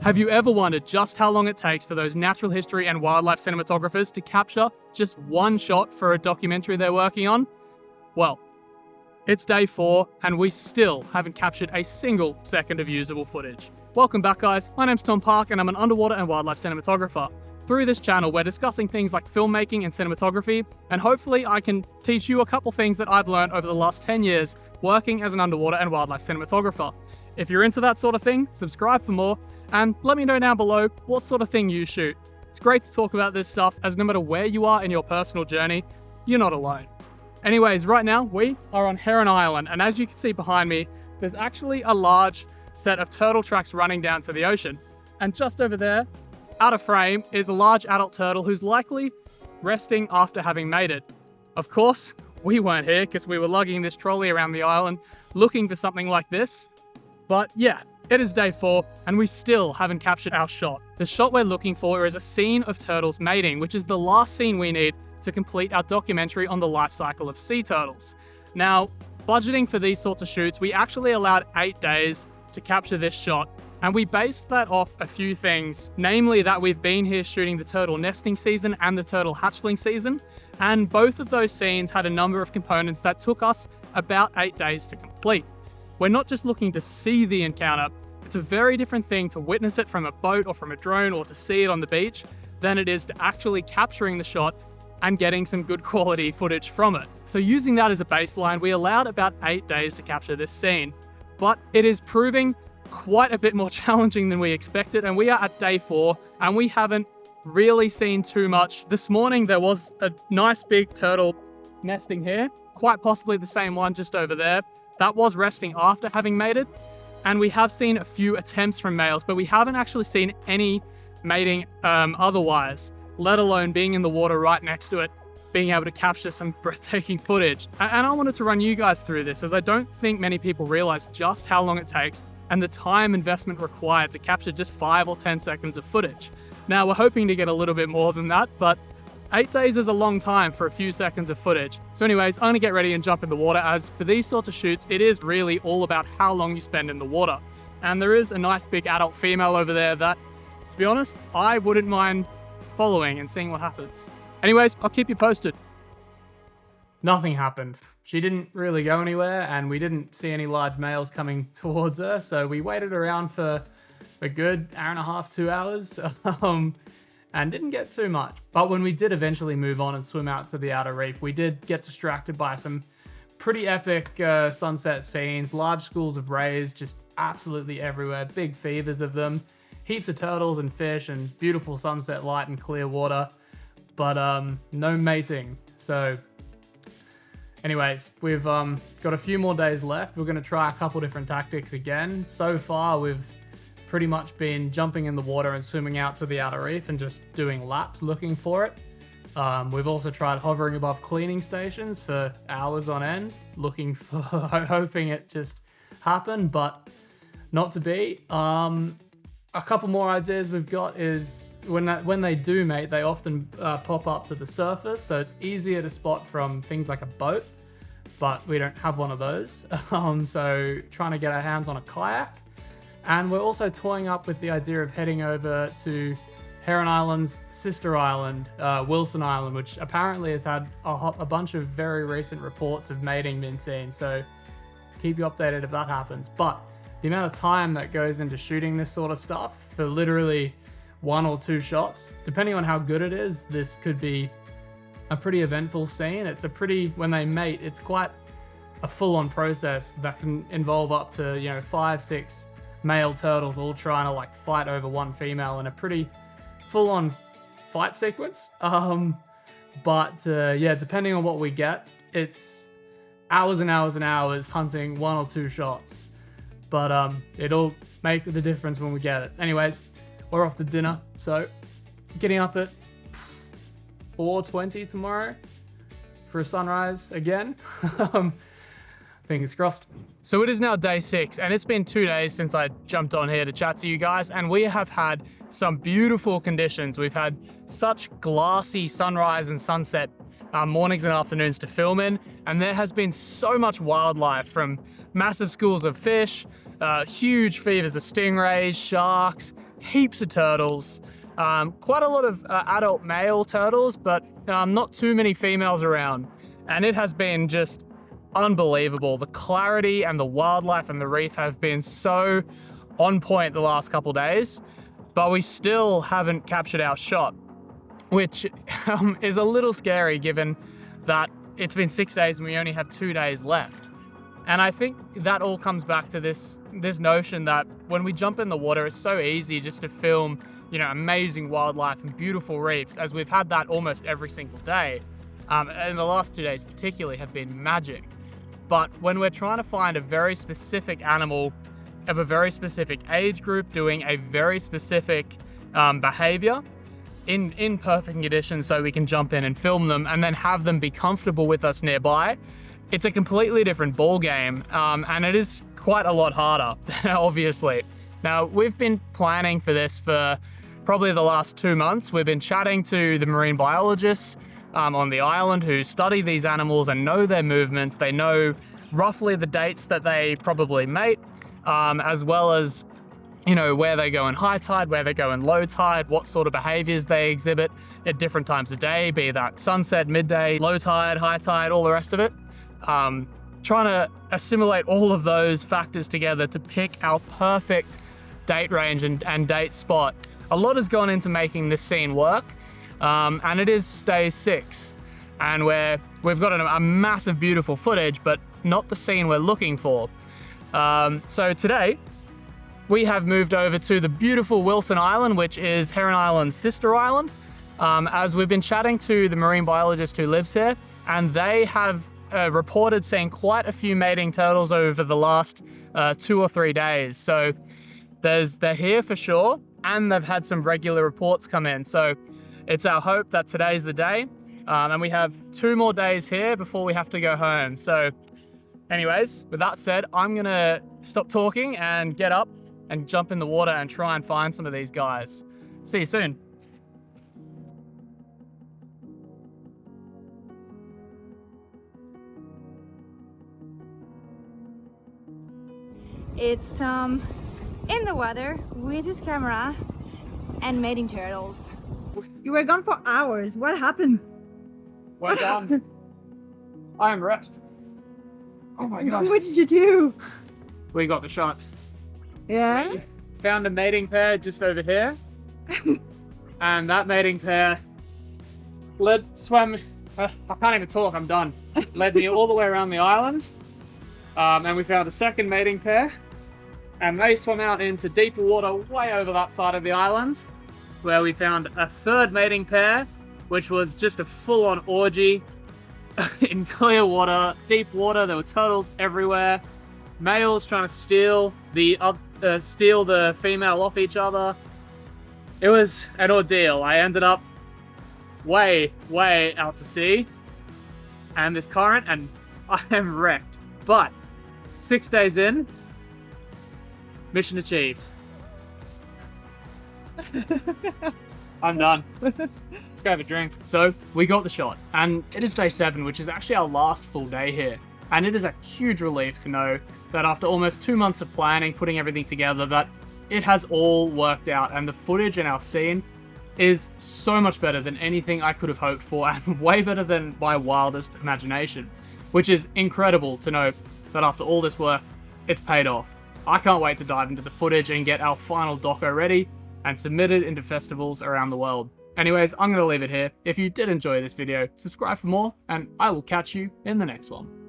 Have you ever wondered just how long it takes for those natural history and wildlife cinematographers to capture just one shot for a documentary they're working on? Well, it's day 4 and we still haven't captured a single second of usable footage. Welcome back, guys. My name's Tom Park and I'm an underwater and wildlife cinematographer. Through this channel, we're discussing things like filmmaking and cinematography, and hopefully I can teach you a couple things that I've learned over the last 10 years working as an underwater and wildlife cinematographer. If you're into that sort of thing, subscribe for more, and let me know down below what sort of thing you shoot. It's great to talk about this stuff, as no matter where you are in your personal journey, you're not alone. Anyways, right now we are on Heron Island, and as you can see behind me, there's actually a large set of turtle tracks running down to the ocean. And just over there, out of frame, is a large adult turtle who's likely resting after having mated. Of course, we weren't here because we were lugging this trolley around the island looking for something like this. But yeah, it is day 4 and we still haven't captured our shot. The shot we're looking for is a scene of turtles mating, which is the last scene we need to complete our documentary on the life cycle of sea turtles. Now, budgeting for these sorts of shoots, we actually allowed 8 days to capture this shot, and we based that off a few things, namely that we've been here shooting the turtle nesting season and the turtle hatchling season, and both of those scenes had a number of components that took us about 8 days to complete. We're not just looking to see the encounter. It's a very different thing to witness it from a boat or from a drone or to see it on the beach than it is to actually capturing the shot and getting some good quality footage from it. So using that as a baseline, we allowed about 8 days to capture this scene, but it is proving quite a bit more challenging than we expected, and we are at day 4 and we haven't really seen too much. This morning there was a nice big turtle nesting here, quite possibly the same one just over there. That was resting after having mated, and we have seen a few attempts from males, but we haven't actually seen any mating otherwise, let alone being in the water right next to it, being able to capture some breathtaking footage. And I wanted to run you guys through this, as I don't think many people realize just how long it takes and the time investment required to capture just 5 or 10 seconds of footage. Now, we're hoping to get a little bit more than that, but 8 days is a long time for a few seconds of footage. So anyways, I'm gonna get ready and jump in the water, as for these sorts of shoots, it is really all about how long you spend in the water. And there is a nice big adult female over there that, to be honest, I wouldn't mind following and seeing what happens. Anyways, I'll keep you posted. Nothing happened. She didn't really go anywhere, and we didn't see any large males coming towards her, so we waited around for a good hour and a half, 2 hours, and didn't get too much. But when we did eventually move on and swim out to the outer reef, we did get distracted by some pretty epic sunset scenes, large schools of rays just absolutely everywhere, big fevers of them, heaps of turtles and fish, and beautiful sunset light and clear water, but no mating. So anyways, we've got a few more days left. We're gonna try a couple different tactics again. So far, we've pretty much been jumping in the water and swimming out to the outer reef and just doing laps looking for it. We've also tried hovering above cleaning stations for hours on end, looking for, hoping it just happened, but not to be. A couple more ideas we've got is when they do mate, they often pop up to the surface, so it's easier to spot from things like a boat, but we don't have one of those. So trying to get our hands on a kayak. And we're also toying up with the idea of heading over to Heron Island's sister island, Wilson Island, which apparently has had a bunch of very recent reports of mating being seen, so keep you updated if that happens. But the amount of time that goes into shooting this sort of stuff for literally 1 or 2 shots, depending on how good it is, this could be a pretty eventful scene. When they mate, it's quite a full-on process that can involve up to, 5, 6 male turtles all trying to like fight over one female in a pretty full-on fight sequence. Yeah, depending on what we get, it's hours and hours and hours hunting 1 or 2 shots. But it'll make the difference when we get it. Anyways, we're off to dinner, so getting up at 4:20 tomorrow for a sunrise again. Fingers crossed. So it is now day 6, and it's been 2 days since I jumped on here to chat to you guys, and we have had some beautiful conditions. We've had such glassy sunrise and sunset mornings and afternoons to film in, and there has been so much wildlife, from massive schools of fish, huge fevers of stingrays, sharks, heaps of turtles, quite a lot of adult male turtles, but not too many females around. And it has been just unbelievable. The clarity and the wildlife and the reef have been so on point the last couple days, but we still haven't captured our shot, which is a little scary given that it's been 6 days and we only have 2 days left. And I think that all comes back to this notion that when we jump in the water, it's so easy just to film, you know, amazing wildlife and beautiful reefs, as we've had that almost every single day. And the last 2 days particularly have been magic. But when we're trying to find a very specific animal of a very specific age group doing a very specific behavior in perfect conditions so we can jump in and film them and then have them be comfortable with us nearby, it's a completely different ball game, and it is quite a lot harder, obviously. Now, we've been planning for this for probably the last 2 months. We've been chatting to the marine biologists on the island who study these animals and know their movements. They know roughly the dates that they probably mate, as well as, you know, where they go in high tide, where they go in low tide, what sort of behaviors they exhibit at different times of day, be that sunset, midday, low tide, high tide, all the rest of it. Trying to assimilate all of those factors together to pick our perfect date range and date spot. A lot has gone into making this scene work, and it is day 6, and we've got a massive, beautiful footage, but not the scene we're looking for. So today, we have moved over to the beautiful Wilson Island, which is Heron Island's sister island, as we've been chatting to the marine biologist who lives here, and they have reported seeing quite a few mating turtles over the last 2 or 3 days. So they're here for sure, and they've had some regular reports come in. So it's our hope that today's the day, and we have 2 more days here before we have to go home. So anyways, with that said, I'm gonna stop talking and get up and jump in the water and try and find some of these guys. See you soon. It's Tom in the water with his camera and mating turtles. You were gone for hours. What happened? We're done. I am wrecked. Oh my god. What did you do? We got the shot. Yeah? We found a mating pair just over here. And that mating pair swam, I can't even talk, I'm done. Led me all the way around the island. And we found a second mating pair. And they swam out into deeper water way over that side of the island, where we found a third mating pair, which was just a full-on orgy in clear water, deep water. There were turtles everywhere. Males trying to steal the female off each other. It was an ordeal. I ended up way, way out to sea and this current, and I am wrecked. But 6 days in, mission achieved. I'm done. Let's go have a drink. So we got the shot, and it is day 7, which is actually our last full day here. And it is a huge relief to know that after almost 2 months of planning, putting everything together, that it has all worked out, and the footage in our scene is so much better than anything I could have hoped for, and way better than my wildest imagination, which is incredible to know that after all this work, it's paid off. I can't wait to dive into the footage and get our final doco ready and submit it into festivals around the world. Anyways, I'm going to leave it here. If you did enjoy this video, subscribe for more, and I will catch you in the next one.